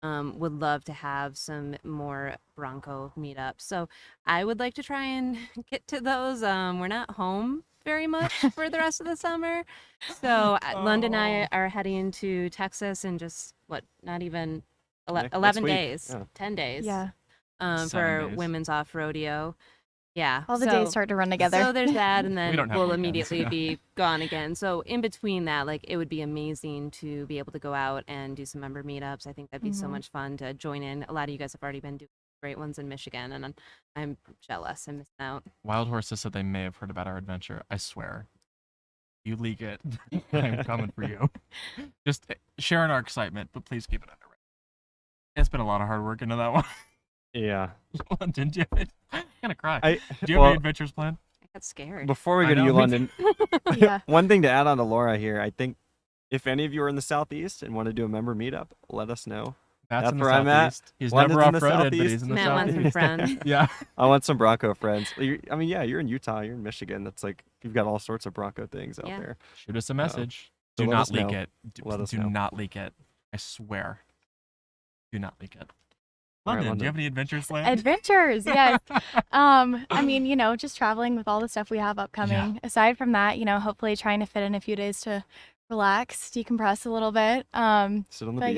[SPEAKER 3] would love to have some more Bronco meetups. So I would like to try and get to those. We're not home very much for the rest of the summer. So London and I are heading to Texas in just, not even
[SPEAKER 2] Next
[SPEAKER 3] 11
[SPEAKER 2] week.
[SPEAKER 3] days,
[SPEAKER 2] Yeah.
[SPEAKER 3] 10 days.
[SPEAKER 4] Yeah.
[SPEAKER 1] 7
[SPEAKER 3] For
[SPEAKER 1] days.
[SPEAKER 3] women's off rodeo. Yeah.
[SPEAKER 4] All the
[SPEAKER 3] so,
[SPEAKER 4] days start to run together.
[SPEAKER 3] So there's that, and then
[SPEAKER 1] don't have
[SPEAKER 3] we'll
[SPEAKER 1] weekends,
[SPEAKER 3] immediately
[SPEAKER 1] yeah.
[SPEAKER 3] be gone again. So in between that, like, it would be amazing to be able to go out and do some member meetups. I think that'd be so much fun to join in. A lot of you guys have already been doing great ones in Michigan, and I'm jealous. I'm missing out.
[SPEAKER 1] Wild Horses said they may have heard about our adventure. I swear. You leak it. I'm coming for you. Just sharing our excitement, but please keep it under wraps. It's been a lot of hard work into that one.
[SPEAKER 2] Yeah.
[SPEAKER 1] Didn't you? I'm gonna cry.
[SPEAKER 2] I
[SPEAKER 1] Do you have any adventures planned?
[SPEAKER 3] I got scared.
[SPEAKER 2] Before we
[SPEAKER 1] I
[SPEAKER 2] go to
[SPEAKER 1] know,
[SPEAKER 2] you,
[SPEAKER 1] me
[SPEAKER 2] London,
[SPEAKER 4] Yeah.
[SPEAKER 2] one thing to add on to Laura here, I think if any of you are in the Southeast and want to do a member meetup, let us know.
[SPEAKER 1] That's in the
[SPEAKER 2] where I'm at.
[SPEAKER 1] Southeast. He's
[SPEAKER 2] London's
[SPEAKER 1] never
[SPEAKER 2] in the
[SPEAKER 1] off-roaded, but
[SPEAKER 2] Southeast.
[SPEAKER 1] he's in the
[SPEAKER 3] Matt wants some
[SPEAKER 1] Southeast.
[SPEAKER 3] friends.
[SPEAKER 1] Yeah.
[SPEAKER 2] I want some Bronco friends. You're in Utah, you're in Michigan. That's like, you've got all sorts of Bronco things out
[SPEAKER 3] Yeah.
[SPEAKER 2] there.
[SPEAKER 1] Shoot us a message.
[SPEAKER 2] So
[SPEAKER 1] Do
[SPEAKER 2] let
[SPEAKER 1] not
[SPEAKER 2] us
[SPEAKER 1] leak
[SPEAKER 2] know.
[SPEAKER 1] it.
[SPEAKER 2] Let us
[SPEAKER 1] Do
[SPEAKER 2] know.
[SPEAKER 1] not leak it. I swear. Do not leak it.
[SPEAKER 2] All right,
[SPEAKER 1] London, do you
[SPEAKER 2] London.
[SPEAKER 1] have any adventures planned?
[SPEAKER 4] Adventures, yes. I mean, just traveling with all the stuff we have upcoming. Aside from that, hopefully trying to fit in a few days to relax, decompress a little bit.
[SPEAKER 2] Sit on the
[SPEAKER 4] But
[SPEAKER 2] beach.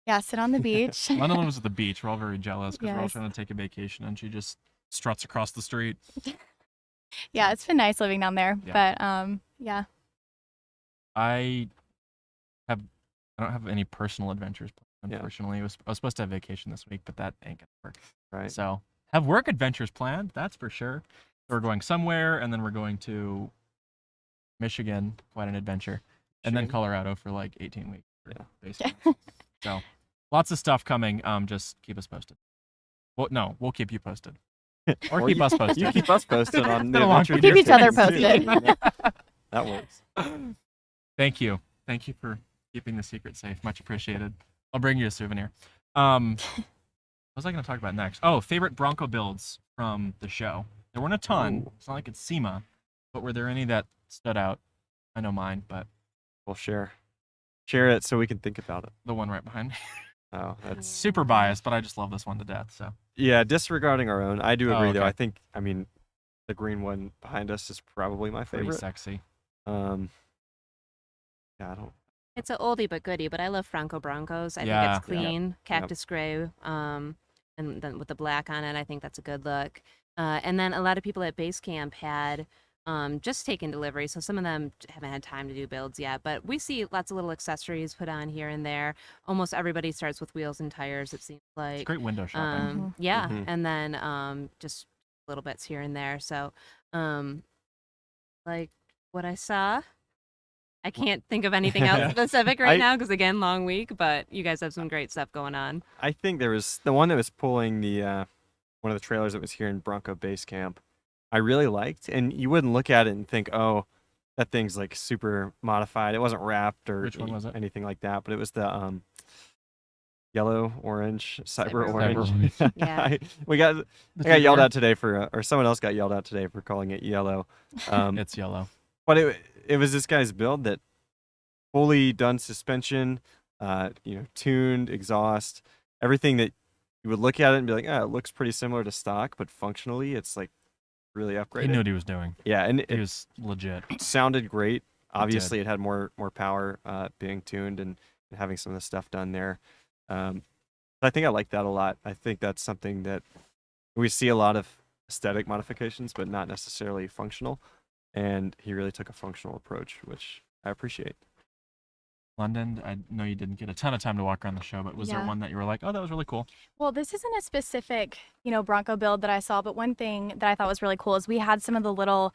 [SPEAKER 4] yeah, sit on the beach.
[SPEAKER 1] London lives at the beach. We're all very jealous because we're all
[SPEAKER 4] Yes.
[SPEAKER 1] trying to take a vacation, and she just struts across the street.
[SPEAKER 4] Yeah, it's been nice living down there.
[SPEAKER 1] Yeah.
[SPEAKER 4] But yeah.
[SPEAKER 1] I don't have any personal adventures planned,
[SPEAKER 2] Yeah.
[SPEAKER 1] unfortunately. I was supposed to have vacation this week, but that ain't gonna work.
[SPEAKER 2] Right.
[SPEAKER 1] So have work adventures planned, that's for sure. We're going somewhere, and then we're going to Michigan, quite an adventure, and then
[SPEAKER 2] Michigan.
[SPEAKER 1] Colorado for like 18 weeks. for
[SPEAKER 2] Yeah.
[SPEAKER 1] Basecamp. So lots of stuff coming. Just keep us posted. Well, no, we'll keep you posted. Or keep us posted.
[SPEAKER 2] You keep us posted on
[SPEAKER 1] Been
[SPEAKER 2] the
[SPEAKER 1] a long
[SPEAKER 2] adventure.
[SPEAKER 1] week.
[SPEAKER 4] Keep each other
[SPEAKER 2] things, too.
[SPEAKER 4] posted.
[SPEAKER 2] That works.
[SPEAKER 1] Thank you. Thank you for keeping the secret safe. Much appreciated. I'll bring you a souvenir. What was I going to talk about next? Oh, favorite Bronco builds from the show. There weren't a ton.
[SPEAKER 2] Ooh.
[SPEAKER 1] It's not like it's SEMA, but were there any that stood out? I know mine, but
[SPEAKER 2] We'll share it so we can think about it.
[SPEAKER 1] the one right behind me.
[SPEAKER 2] Oh,
[SPEAKER 1] It's
[SPEAKER 2] that's
[SPEAKER 1] super biased, but I just love this one to death. So
[SPEAKER 2] yeah. Disregarding our own, I do
[SPEAKER 1] Oh,
[SPEAKER 2] agree though.
[SPEAKER 1] okay.
[SPEAKER 2] I mean, the green one behind us is probably my
[SPEAKER 1] pretty
[SPEAKER 2] favorite.
[SPEAKER 1] sexy.
[SPEAKER 2] Yeah, I don't.
[SPEAKER 3] It's an oldie but goodie, but I love Franco Broncos. I
[SPEAKER 1] Yeah.
[SPEAKER 3] think it's clean, cactus gray, and then with the black on it, I think that's a good look. And then a lot of people at Basecamp had just taken delivery, so some of them haven't had time to do builds yet. But we see lots of little accessories put on here and there. Almost everybody starts with wheels and tires, it seems
[SPEAKER 1] It's
[SPEAKER 3] like.
[SPEAKER 1] great window shopping.
[SPEAKER 3] Yeah,
[SPEAKER 2] Mhm.
[SPEAKER 3] and then just little bits here and there. So, like what I saw. I can't think of anything else specific right now because again, long week. But you guys have some great stuff going on.
[SPEAKER 2] I think there was the one that was pulling the one of the trailers that was here in Bronco Basecamp. I really liked, and you wouldn't look at it and think, oh, that thing's like super modified. It wasn't wrapped or
[SPEAKER 1] Which one was it?
[SPEAKER 2] anything like that, but it was the yellow, orange, cyber
[SPEAKER 3] Cyber
[SPEAKER 2] orange.
[SPEAKER 1] orange.
[SPEAKER 3] Yeah.
[SPEAKER 2] I got yelled at today for, or someone else got yelled at today for calling it yellow.
[SPEAKER 1] It's yellow.
[SPEAKER 2] But it was this guy's build that fully done suspension, tuned, exhaust, everything that you would look at it and be like, oh, it looks pretty similar to stock, but functionally it's like really upgraded.
[SPEAKER 1] He knew what he was doing.
[SPEAKER 2] Yeah, and
[SPEAKER 1] He
[SPEAKER 2] it
[SPEAKER 1] was legit.
[SPEAKER 2] sounded great. Obviously, it had more power being tuned and having some of the stuff done there. I think I like that a lot. I think that's something that we see a lot of aesthetic modifications, but not necessarily functional. And he really took a functional approach, which I appreciate.
[SPEAKER 1] London, I know you didn't get a ton of time to walk around the show, but was there
[SPEAKER 4] Yeah.
[SPEAKER 1] one that you were like, oh, that was really cool?
[SPEAKER 4] Well, this isn't a specific, Bronco build that I saw, but one thing that I thought was really cool is we had some of the little,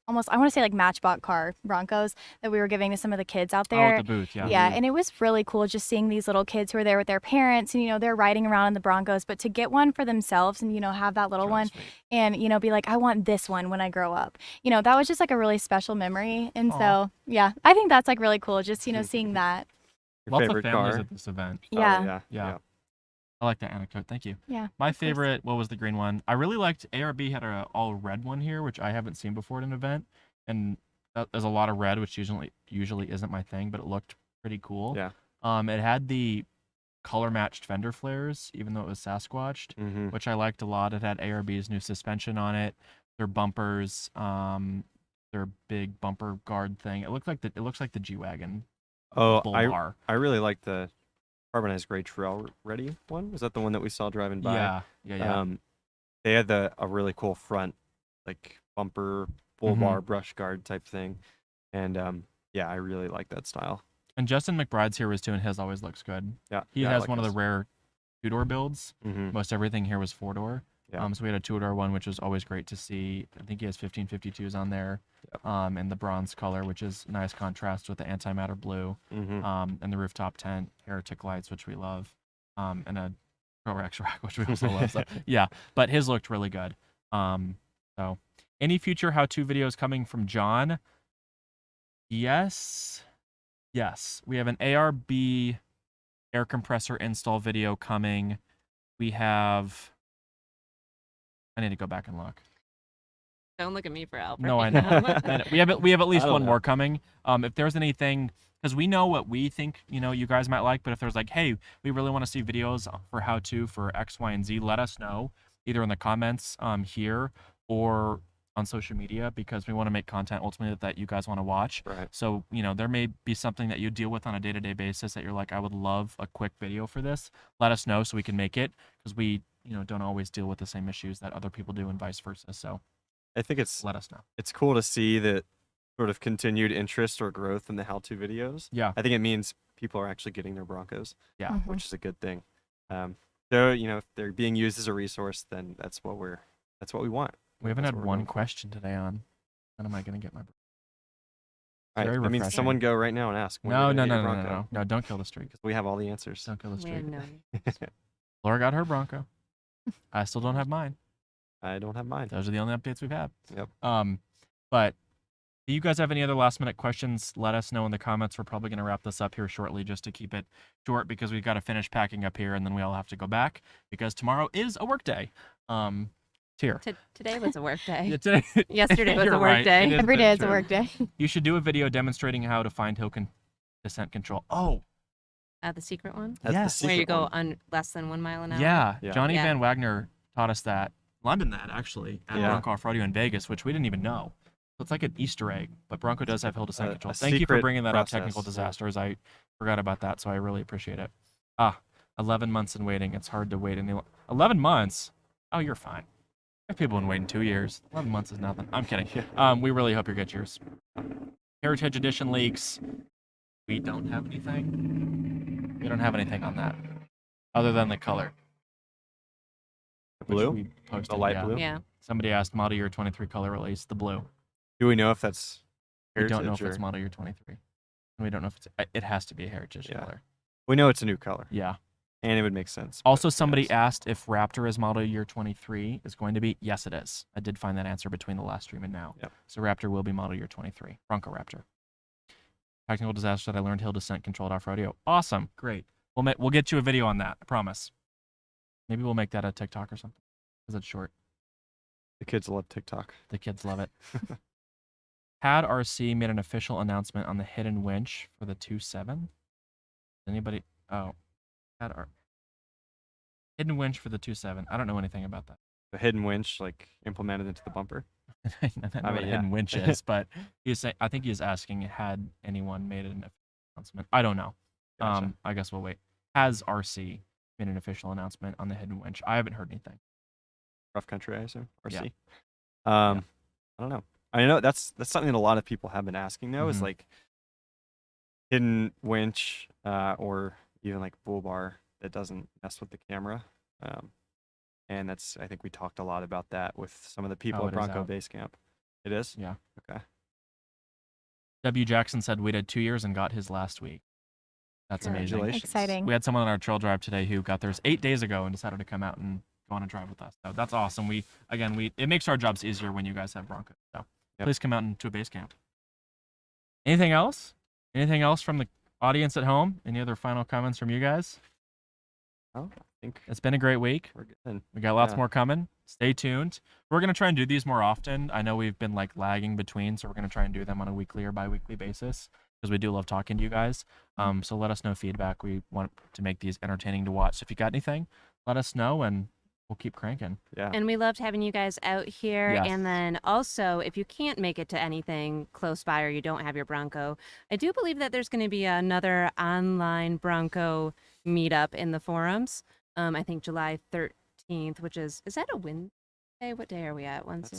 [SPEAKER 4] almost, I want to say like Matchbox car Broncos that we were giving to some of the kids out
[SPEAKER 1] Oh,
[SPEAKER 4] there.
[SPEAKER 1] at the booth, yeah.
[SPEAKER 4] Yeah, and it was really cool just seeing these little kids who are there with their parents and, they're riding around in the Broncos, but to get one for themselves and, have that little
[SPEAKER 1] It's really
[SPEAKER 4] one
[SPEAKER 1] sweet.
[SPEAKER 4] and, be like, I want this one when I grow up. That was just like a really special memory. And
[SPEAKER 1] Aw.
[SPEAKER 4] so, yeah, I think that's like really cool just, seeing that.
[SPEAKER 2] Your
[SPEAKER 1] Lots of
[SPEAKER 2] favorite
[SPEAKER 1] families
[SPEAKER 2] car?
[SPEAKER 1] at this event.
[SPEAKER 2] Oh,
[SPEAKER 4] Yeah.
[SPEAKER 1] Yeah. I like that anecdote. Thank you.
[SPEAKER 4] Yeah.
[SPEAKER 1] My
[SPEAKER 4] of course.
[SPEAKER 1] favorite, what was the green one? I really liked ARB had a all red one here, which I haven't seen before at an event, and there's a lot of red, which usually isn't my thing, but it looked pretty cool.
[SPEAKER 2] Yeah.
[SPEAKER 1] It had the color matched fender flares, even though it was Sasquatched,
[SPEAKER 2] Mm-hmm.
[SPEAKER 1] which I liked a lot. It had ARB's new suspension on it, their bumpers, their big bumper guard thing. It looks like the G-Wagon
[SPEAKER 2] Oh,
[SPEAKER 1] bull
[SPEAKER 2] I
[SPEAKER 1] bar.
[SPEAKER 2] really like the carbonized gray trail ready one. Was that the one that we saw driving by?
[SPEAKER 1] Yeah.
[SPEAKER 2] They had a really cool front, like bumper, bull
[SPEAKER 1] Mhm.
[SPEAKER 2] bar, brush guard type thing, and I really like that style.
[SPEAKER 1] And Justin McBride's here was too, and his always looks good.
[SPEAKER 2] Yeah,
[SPEAKER 1] He
[SPEAKER 2] yeah, I
[SPEAKER 1] has
[SPEAKER 2] like
[SPEAKER 1] one of
[SPEAKER 2] this.
[SPEAKER 1] the rare two-door builds.
[SPEAKER 2] Mhm.
[SPEAKER 1] Most everything here was four-door.
[SPEAKER 2] Yeah.
[SPEAKER 1] So we had a two-door one, which was always great to see. I think he has 1552s on there,
[SPEAKER 2] Yep.
[SPEAKER 1] in the bronze color, which is nice contrast with the antimatter blue,
[SPEAKER 2] Mhm.
[SPEAKER 1] and the rooftop tent, heretic lights, which we love, and a Pro-Rex rack, which we also love. So, yeah, but his looked really good. So any future how-to videos coming from John? Yes. We have an ARB air compressor install video coming. We have. I need to go back and look.
[SPEAKER 3] Don't look at me for help.
[SPEAKER 1] No, I
[SPEAKER 3] right
[SPEAKER 1] know.
[SPEAKER 3] now.
[SPEAKER 1] I know. We have at least
[SPEAKER 2] I don't
[SPEAKER 1] one
[SPEAKER 2] know.
[SPEAKER 1] more coming. If there's anything, because we know what we think, you guys might like. But if there's like, hey, we really want to see videos for how to for X, Y, and Z, let us know either in the comments here or on social media, because we want to make content ultimately that you guys want to watch.
[SPEAKER 2] Right.
[SPEAKER 1] So, there may be something that you deal with on a day-to-day basis that you're like, I would love a quick video for this. Let us know so we can make it, because we, don't always deal with the same issues that other people do and vice versa. So
[SPEAKER 2] I think it's
[SPEAKER 1] let us know.
[SPEAKER 2] It's cool to see that sort of continued interest or growth in the how-to videos.
[SPEAKER 1] Yeah.
[SPEAKER 2] I think it means people are actually getting their Broncos.
[SPEAKER 1] Yeah.
[SPEAKER 4] Mhm.
[SPEAKER 2] Which is a good thing. So, if they're being used as a resource, then that's what we want.
[SPEAKER 1] We haven't
[SPEAKER 2] That's
[SPEAKER 1] had
[SPEAKER 2] what we're
[SPEAKER 1] one
[SPEAKER 2] going for.
[SPEAKER 1] question today on when am I going to get my
[SPEAKER 2] All right,
[SPEAKER 1] very
[SPEAKER 2] that means
[SPEAKER 1] refreshing.
[SPEAKER 2] someone go right now and ask. when
[SPEAKER 1] No,
[SPEAKER 2] you're
[SPEAKER 1] no,
[SPEAKER 2] gonna
[SPEAKER 1] no,
[SPEAKER 2] get
[SPEAKER 1] no,
[SPEAKER 2] your
[SPEAKER 1] no,
[SPEAKER 2] Bronco.
[SPEAKER 1] no, no, don't kill the streak.
[SPEAKER 2] 'Cause we have all the answers.
[SPEAKER 1] Don't kill the
[SPEAKER 3] We
[SPEAKER 1] streak.
[SPEAKER 3] had no.
[SPEAKER 1] Laura got her Bronco. I still don't have mine.
[SPEAKER 2] I don't have mine.
[SPEAKER 1] Those are the only updates we've had.
[SPEAKER 2] Yep.
[SPEAKER 1] But do you guys have any other last minute questions? Let us know in the comments. We're probably going to wrap this up here shortly just to keep it short, because we've got to finish packing up here and then we all have to go back because tomorrow is a work day. Here.
[SPEAKER 3] Today was a work day.
[SPEAKER 1] Yeah, today-
[SPEAKER 3] Yesterday was
[SPEAKER 1] You're
[SPEAKER 3] a work
[SPEAKER 1] right.
[SPEAKER 3] day.
[SPEAKER 1] It is
[SPEAKER 4] Every
[SPEAKER 1] very
[SPEAKER 4] day is a
[SPEAKER 1] true.
[SPEAKER 4] work day.
[SPEAKER 1] You should do a video demonstrating how to find hill descent control. Oh,
[SPEAKER 3] The secret one,
[SPEAKER 2] That's the
[SPEAKER 1] Yes.
[SPEAKER 3] where you
[SPEAKER 2] secret
[SPEAKER 3] go
[SPEAKER 2] one.
[SPEAKER 3] on less than 1 mile an hour.
[SPEAKER 1] yeah.
[SPEAKER 2] Yeah.
[SPEAKER 1] Johnny
[SPEAKER 3] Yeah.
[SPEAKER 1] Van Wagner taught us that. London that actually at
[SPEAKER 2] Yeah.
[SPEAKER 1] Bronco Off-Road in Vegas, which we didn't even know. So it's like an Easter egg, but Bronco does have hill descent
[SPEAKER 2] A
[SPEAKER 1] control. Thank you for
[SPEAKER 2] secret
[SPEAKER 1] bringing that up,
[SPEAKER 2] process,
[SPEAKER 1] Technical
[SPEAKER 2] yeah.
[SPEAKER 1] Disasters. I forgot about that, so I really appreciate it. 11 months in waiting. It's hard to wait any 11 months? Oh, you're fine. I have people been waiting 2 years. 11 months is nothing. I'm kidding. We really hope you get yours. Heritage Edition leaks. We don't have anything. We don't have anything on that other than the color. which
[SPEAKER 2] Blue?
[SPEAKER 1] we posted,
[SPEAKER 2] The light
[SPEAKER 1] yeah.
[SPEAKER 2] blue?
[SPEAKER 3] Yeah.
[SPEAKER 1] Somebody asked model year 23 color release, the blue.
[SPEAKER 2] Do we know if that's
[SPEAKER 1] We
[SPEAKER 2] heritage
[SPEAKER 1] don't know if
[SPEAKER 2] or...
[SPEAKER 1] it's model year 23. And we don't know if it's, it has to be a heritage
[SPEAKER 2] Yeah.
[SPEAKER 1] color.
[SPEAKER 2] We know it's a new color,
[SPEAKER 1] Yeah.
[SPEAKER 2] and it would make sense. but
[SPEAKER 1] Also,
[SPEAKER 2] who
[SPEAKER 1] somebody
[SPEAKER 2] knows?
[SPEAKER 1] asked if Raptor is model year 23 is going to be. Yes, it is. I did find that answer between the last stream and now.
[SPEAKER 2] Yep.
[SPEAKER 1] So Raptor will be model year 23. Bronco Raptor. Technical disaster that I learned hill descent controlled off rodeo. Awesome. Great. We'll get you a video on that. I promise. Maybe we'll make that a TikTok or something, because it's short.
[SPEAKER 2] The kids love TikTok.
[SPEAKER 1] The kids love it. Had RC made an official announcement on the hidden winch for the 2.7? Anybody? Oh, had our hidden winch for the 2.7. I don't know anything about that.
[SPEAKER 2] The hidden winch, like, implemented into the bumper.
[SPEAKER 1] I know what a
[SPEAKER 2] mean,
[SPEAKER 1] hidden
[SPEAKER 2] yeah.
[SPEAKER 1] winch is, but I think he's asking, had anyone made an announcement? I don't know.
[SPEAKER 2] Gotcha.
[SPEAKER 1] I guess we'll wait. Has RC made an official announcement on the hidden winch? I haven't heard anything.
[SPEAKER 2] Rough country, I assume. RC.
[SPEAKER 1] Yeah.
[SPEAKER 2] I don't know. I know that's something that a lot of people have been asking though, is
[SPEAKER 1] Mhm.
[SPEAKER 2] like hidden winch, or even like bull bar that doesn't mess with the camera. And that's, I think we talked a lot about that with some of the people
[SPEAKER 1] Oh,
[SPEAKER 2] at
[SPEAKER 1] it is
[SPEAKER 2] Bronco
[SPEAKER 1] out.
[SPEAKER 2] Basecamp. It is?
[SPEAKER 1] Yeah.
[SPEAKER 2] Okay.
[SPEAKER 1] W. Jackson said waited 2 years and got his last week. That's amazing.
[SPEAKER 2] Congratulations.
[SPEAKER 4] Exciting.
[SPEAKER 1] We had someone on our trail drive today who got theirs 8 days ago and decided to come out and go on a drive with us. So that's awesome. It makes our jobs easier when you guys have Broncos. So
[SPEAKER 2] Yep.
[SPEAKER 1] please come out into a base camp. Anything else? Anything else from the audience at home? Any other final comments from you guys?
[SPEAKER 2] Oh, I think
[SPEAKER 1] It's been a great week.
[SPEAKER 2] we're good.
[SPEAKER 1] We got lots
[SPEAKER 2] Yeah.
[SPEAKER 1] more coming. Stay tuned. We're going to try and do these more often. I know we've been like lagging between, so we're going to try and do them on a weekly or bi-weekly basis because we do love talking to you guys. So let us know feedback. We want to make these entertaining to watch. So if you got anything, let us know and we'll keep cranking.
[SPEAKER 2] Yeah.
[SPEAKER 3] And we loved having you guys out here.
[SPEAKER 1] Yes.
[SPEAKER 3] And then also, if you can't make it to anything close by or you don't have your Bronco, I do believe that there's going to be another online Bronco meetup in the forums. I think July 13th, which is that a Wednesday? What day are we at? Wednesday?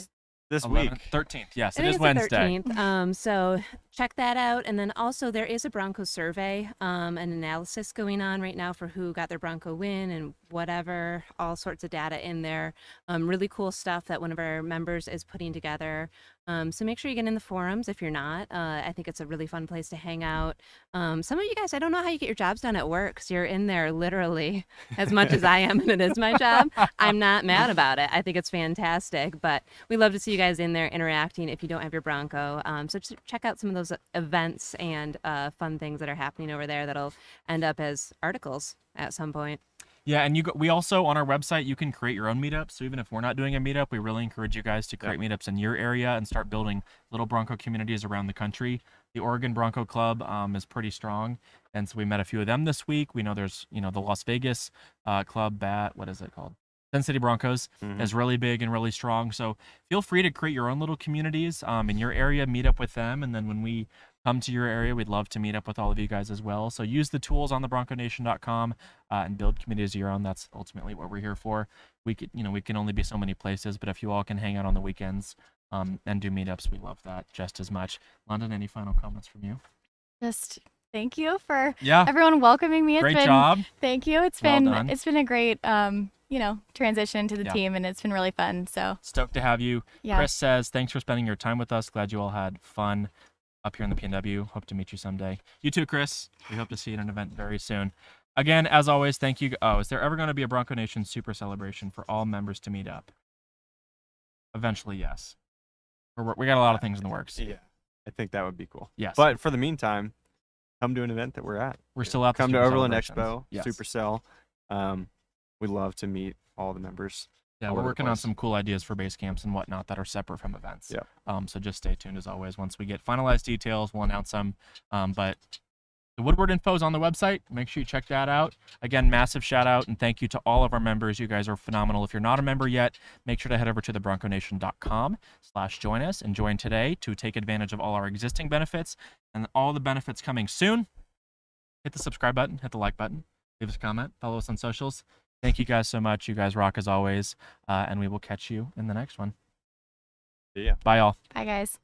[SPEAKER 2] That's this
[SPEAKER 1] 11th,
[SPEAKER 2] week.
[SPEAKER 1] 13th. Yes,
[SPEAKER 3] I
[SPEAKER 1] it
[SPEAKER 3] think
[SPEAKER 1] is
[SPEAKER 3] it's
[SPEAKER 1] Wednesday.
[SPEAKER 3] the 13th. So check that out. And then also there is a Bronco survey, an analysis going on right now for who got their Bronco win and whatever, all sorts of data in there. Really cool stuff that one of our members is putting together. So make sure you get in the forums if you're not. I think it's a really fun place to hang out. Some of you guys, I don't know how you get your jobs done at work because you're in there literally as much as I am, and it is my job. I'm not mad about it. I think it's fantastic, but we love to see you guys in there interacting if you don't have your Bronco. So just check out some of those events and fun things that are happening over there that'll end up as articles at some point.
[SPEAKER 1] Yeah, and we also on our website you can create your own meetups. So even if we're not doing a meetup, we really encourage you guys to create meetups in your area and start building little Bronco communities around the country. The Oregon Bronco Club is pretty strong, and so we met a few of them this week. We know there's the Las Vegas club what is it called? Sin City Broncos is really big and really strong. So feel free to create your own little communities in your area, meet up with them, and then when we come to your area, we'd love to meet up with all of you guys as well. So use the tools on the bronconation.com and build communities of your own. That's ultimately what we're here for. We can only be so many places, but if you all can hang out on the weekends and do meetups, we love that just as much. London, any final comments from you?
[SPEAKER 4] Just thank you for everyone welcoming me.
[SPEAKER 1] Great job.
[SPEAKER 4] Thank you. It's been a great transition to the team, and it's been really fun. So
[SPEAKER 1] stoked to have you.
[SPEAKER 4] Yeah.
[SPEAKER 1] Chris says, thanks for spending your time with us. Glad you all had fun up here in the PNW. Hope to meet you someday. You too, Chris. We hope to see you at an event very soon. Again, as always, thank you. Oh, is there ever going to be a Bronco Nation super celebration for all members to meet up? Eventually, yes. We got a lot of things in the works.
[SPEAKER 2] Yeah, I think that would be cool.
[SPEAKER 1] Yes.
[SPEAKER 2] But for the meantime, come to an event that we're at.
[SPEAKER 1] We're still out.
[SPEAKER 2] Come to Overland Expo,
[SPEAKER 1] yes.
[SPEAKER 2] Supercell. We'd love to meet all the members.
[SPEAKER 1] Yeah, we're working on some cool ideas for base camps and whatnot that are separate from events.
[SPEAKER 2] Yeah.
[SPEAKER 1] So just stay tuned as always. Once we get finalized details, we'll announce them. But the Woodward info is on the website. Make sure you check that out. Again, massive shout out and thank you to all of our members. You guys are phenomenal. If you're not a member yet, make sure to head over to thebronconation.com/join us and join today to take advantage of all our existing benefits and all the benefits coming soon. Hit the subscribe button, hit the like button, leave us a comment, follow us on socials. Thank you guys so much. You guys rock as always. And we will catch you in the next one.
[SPEAKER 2] See ya.
[SPEAKER 1] Bye, all.
[SPEAKER 4] Bye, guys.